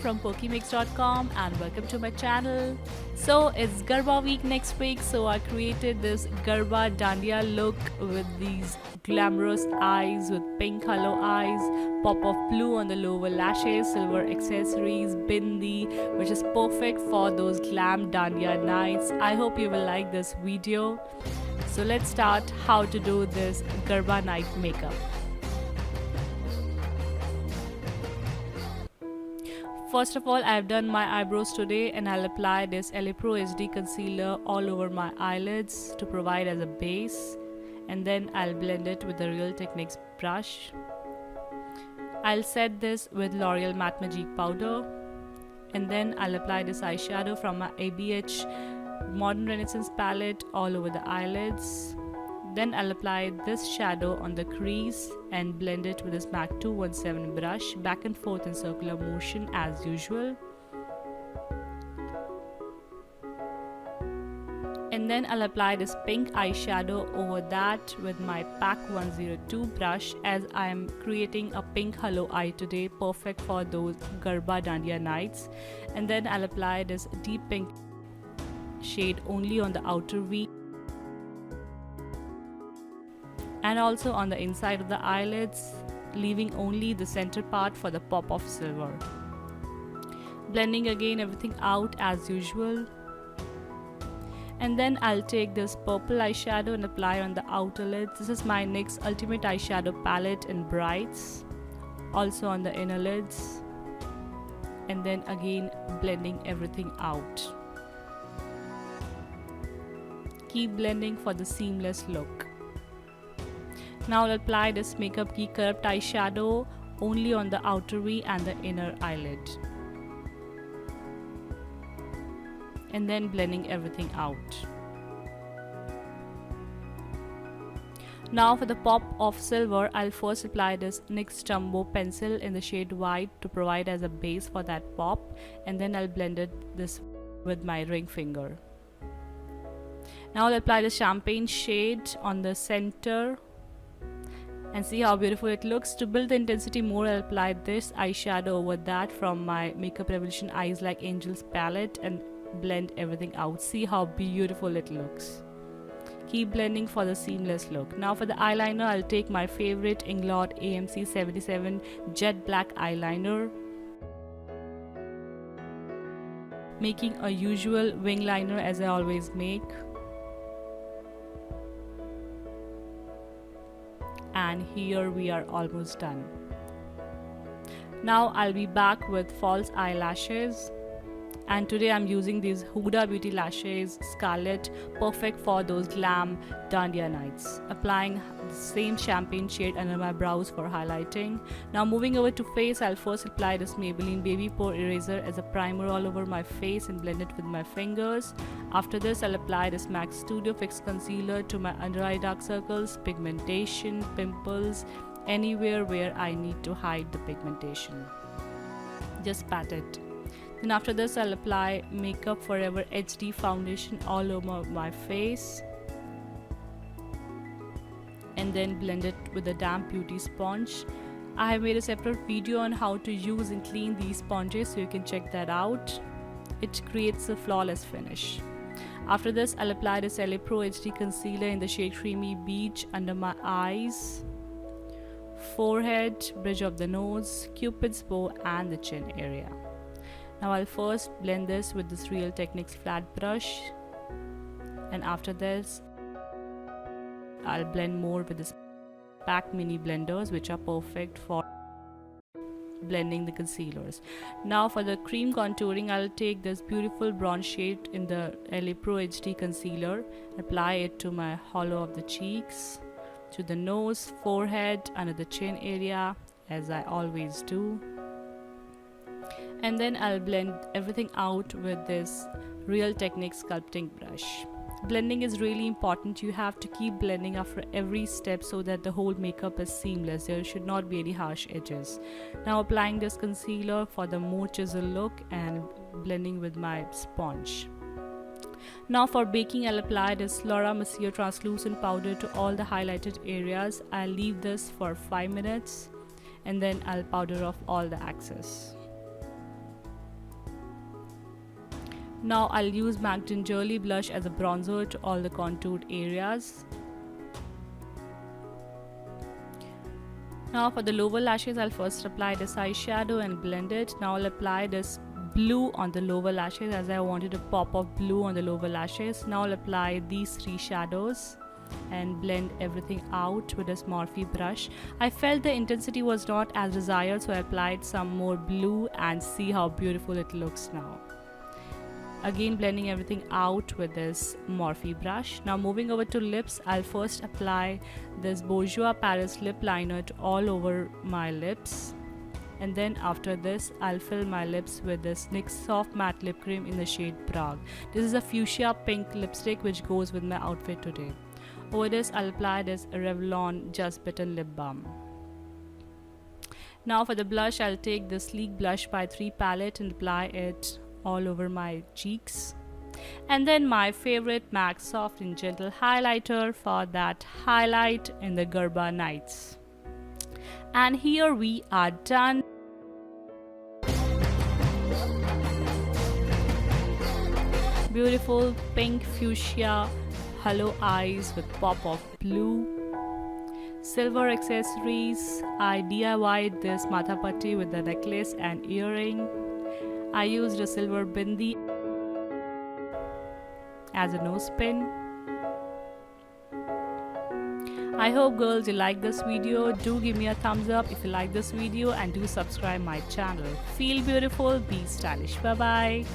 from pokemix.com and welcome to my channel. So it's Garba week next week, so I created this Garba Dandiya look with these glamorous eyes with pink hollow eyes, pop of blue on the lower lashes, silver accessories, bindi, which is perfect for those glam Dandiya nights. I hope you will like this video. So let's start how to do this Garba night makeup. First of all, I've done my eyebrows today and I'll apply this LA Pro HD concealer all over my eyelids to provide as a base, and then I'll blend it with the Real Techniques brush. I'll set this with L'Oreal Matte Magique powder, and then I'll apply this eyeshadow from my ABH Modern Renaissance palette all over the eyelids. Then I'll apply this shadow on the crease and blend it with this MAC 217 brush back and forth in circular motion as usual. And then I'll apply this pink eyeshadow over that with my PAC 102 brush, as I am creating a pink hollow eye today, perfect for those Garba Dandiya nights. And then I'll apply this deep pink shade only on the outer V and also on the inside of the eyelids, leaving only the center part for the pop of silver. Blending again everything out as usual. And then I'll take this purple eyeshadow and apply on the outer lids. This is my NYX Ultimate Eyeshadow Palette in Brights, also on the inner lids. And then again blending everything out. Keep blending for the seamless look. Now I'll apply this Makeup Geek Corrupt eyeshadow only on the outer V and the inner eyelid. And then blending everything out. Now for the pop of silver, I'll first apply this NYX Jumbo pencil in the shade white to provide as a base for that pop, and then I'll blend this with my ring finger. Now I'll apply the champagne shade on the center and see how beautiful it looks. To build the intensity more, I'll apply this eyeshadow over that from my Makeup Revolution Eyes Like Angels palette and blend everything out. See how beautiful it looks. Keep blending for the seamless look. Now for the eyeliner, I'll take my favorite Inglot AMC 77 Jet Black eyeliner, making a usual wing liner as I always make. And here we are almost done. Now I'll be back with false eyelashes, and today I'm using these Huda Beauty lashes Scarlet, perfect for those glam Dandiya nights. Applying the same champagne shade under my brows for highlighting. Now moving over to face, I'll first apply this Maybelline Baby Pore Eraser as a primer all over my face and blend it with my fingers. After this, I'll apply this MAC Studio Fix Concealer to my under eye dark circles, pigmentation, pimples, anywhere where I need to hide the pigmentation. Just pat it. Then after this, I'll apply Makeup Forever HD foundation all over my face and then blend it with a damp beauty sponge. I have made a separate video on how to use and clean these sponges, so you can check that out. It creates a flawless finish. After this, I'll apply this LA Pro HD concealer in the shade Creamy Beach under my eyes, forehead, bridge of the nose, Cupid's bow and the chin area. Now I'll first blend this with this Real Techniques flat brush, and after this I'll blend more with this PAC mini blenders, which are perfect for blending the concealers. Now for the cream contouring, I'll take this beautiful bronze shade in the LA Pro HD concealer, apply it to my hollow of the cheeks, to the nose, forehead, under the chin area as I always do. And then I'll blend everything out with this Real Techniques sculpting brush. Blending is really important. You have to keep blending after every step so that the whole makeup is seamless. There should not be any harsh edges. Now applying this concealer for the more chisel look and blending with my sponge. Now for baking, I'll apply this Laura Mercier translucent powder to all the highlighted areas. I'll leave this for 5 minutes and then I'll powder off all the excess. Now I'll use MAC Gingerly blush as a bronzer to all the contoured areas. Now for the lower lashes, I'll first apply this eyeshadow and blend it. Now I'll apply this blue on the lower lashes as I wanted a pop of blue on the lower lashes. Now I'll apply these three shadows and blend everything out with this Morphe brush. I felt the intensity was not as desired, so I applied some more blue and see how beautiful it looks now. Again blending everything out with this Morphe brush. Now moving over to lips, I'll first apply this Bourjois Paris lip liner to all over my lips. And then after this, I'll fill my lips with this NYX Soft Matte Lip Cream in the shade Prague. This is a fuchsia pink lipstick which goes with my outfit today. Over this, I'll apply this Revlon Just Bitten Lip Balm. Now for the blush, I'll take the Sleek Blush by 3 palette and apply it all over my cheeks. And then my favorite MAC Soft and Gentle highlighter for that highlight in the Garba nights. And here we are done. Beautiful pink fuchsia hollow eyes with pop of blue. Silver accessories. I DIY'd this matha patti with the necklace and earring. I used a silver bindi as a nose pin. I hope girls you like this video. Do give me a thumbs up if you like this video and do subscribe my channel. Feel beautiful, be stylish. Bye bye.